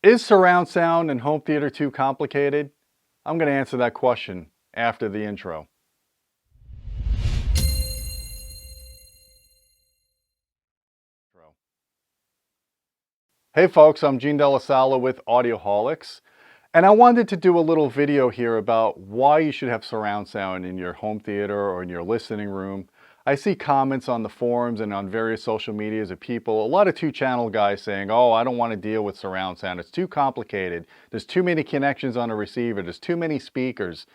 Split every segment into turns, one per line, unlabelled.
Is surround sound and home theater too complicated? I'm going to answer that question after the intro. Hey folks, I'm Gene Delasala with Audioholics, and I wanted to do a little video here about why you should have surround sound in your home theater or in your listening room. I see comments on the forums and on various social medias of people, a lot of two-channel guys saying, oh, I don't want to deal with surround sound. It's too complicated. There's too many connections on a receiver. There's too many speakers.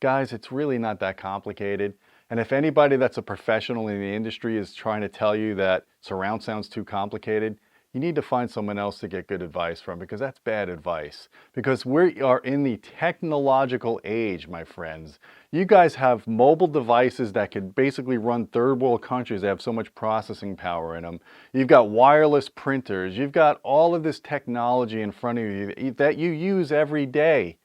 Guys, it's really not that complicated. And if anybody that's a professional in the industry is trying to tell you that surround sound's too complicated, you need to find someone else to get good advice from, because that's bad advice. Because we are in the technological age, my friends. You guys have mobile devices that can basically run third world countries. They have so much processing power in them. You've got wireless printers. You've got all of this technology in front of you that you use every day.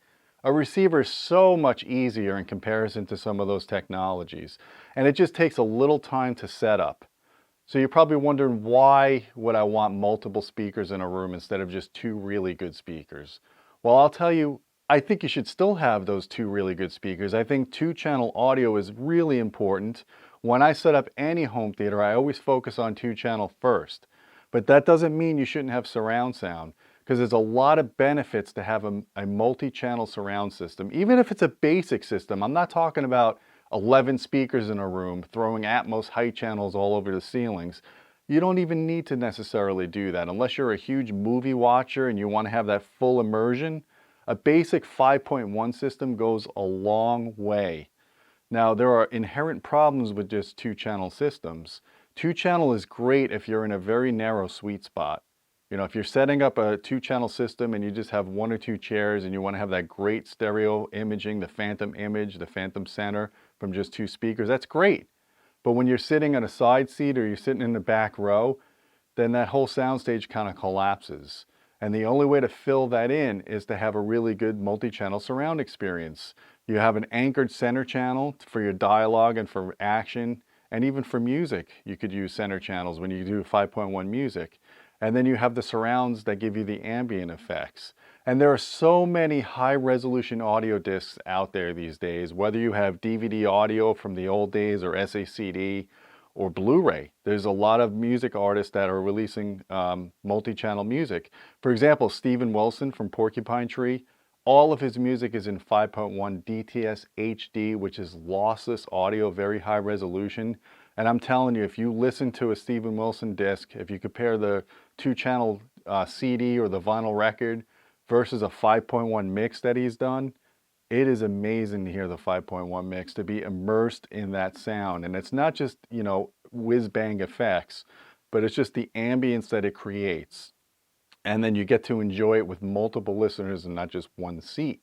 A receiver is so much easier in comparison to some of those technologies. And it just takes a little time to set up. So you're probably wondering, why would I want multiple speakers in a room instead of just two really good speakers? Well, I'll tell you, I think you should still have those two really good speakers. I think two-channel audio is really important. When I set up any home theater, I always focus on two-channel first. But that doesn't mean you shouldn't have surround sound, because there's a lot of benefits to have a multi-channel surround system. Even if it's a basic system, I'm not talking about 11 speakers in a room throwing Atmos height channels all over the ceilings. You don't even need to necessarily do that unless you're a huge movie watcher and you want to have that full immersion. A basic 5.1 system goes a long way. Now, there are inherent problems with just two-channel systems. Two-channel is great if you're in a very narrow sweet spot. You know, if you're setting up a two-channel system and you just have one or two chairs and you want to have that great stereo imaging, the phantom image, the phantom center from just two speakers, that's great. But when you're sitting on a side seat or you're sitting in the back row, then that whole soundstage kind of collapses. And the only way to fill that in is to have a really good multi-channel surround experience. You have an anchored center channel for your dialogue and for action, and even for music, you could use center channels when you do 5.1 music. And then you have the surrounds that give you the ambient effects. And there are so many high-resolution audio discs out there these days, whether you have DVD audio from the old days or SACD or Blu-ray. There's a lot of music artists that are releasing multi-channel music. For example, Steven Wilson from Porcupine Tree, all of his music is in 5.1 DTS HD, which is lossless audio, very high resolution. And I'm telling you, if you listen to a Steven Wilson disc, if you compare the two-channel CD or the vinyl record versus a 5.1 mix that he's done, it is amazing to hear the 5.1 mix, to be immersed in that sound. And it's not just, you know, whiz-bang effects, but it's just the ambience that it creates. And then you get to enjoy it with multiple listeners and not just one seat.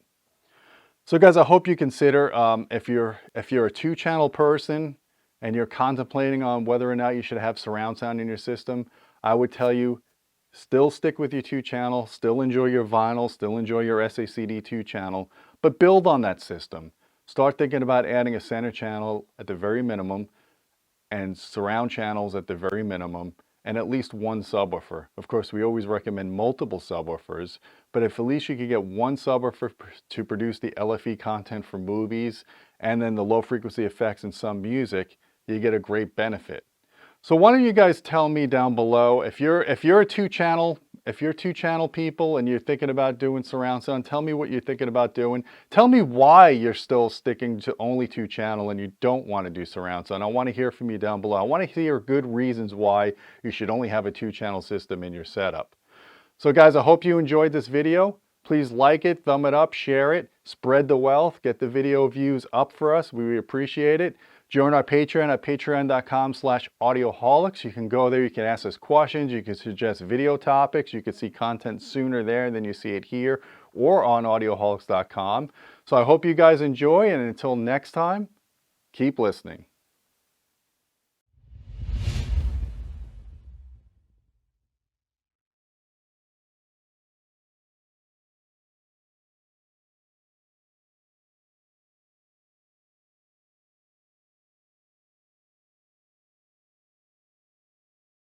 So guys, I hope you consider, if you're a two-channel person and you're contemplating on whether or not you should have surround sound in your system, I would tell you, still stick with your two-channel, still enjoy your vinyl, still enjoy your SACD two-channel, but build on that system. Start thinking about adding a center channel at the very minimum and surround channels at the very minimum, and at least one subwoofer. Of course, we always recommend multiple subwoofers, but if at least you could get one subwoofer to produce the LFE content for movies and then the low frequency effects in some music, you get a great benefit. So why don't you guys tell me down below, if you're a two-channel people and you're thinking about doing surround sound, tell me what you're thinking about doing. Tell me why you're still sticking to only two-channel and you don't want to do surround sound. I want to hear from you down below. I want to hear good reasons why you should only have a two-channel system in your setup. So guys, I hope you enjoyed this video. Please like it, thumb it up, share it, spread the wealth, get the video views up for us. We appreciate it. Join our Patreon at patreon.com/audioholics. You can go there, you can ask us questions, you can suggest video topics, you can see content sooner there than you see it here or on audioholics.com. So I hope you guys enjoy, and until next time, keep listening.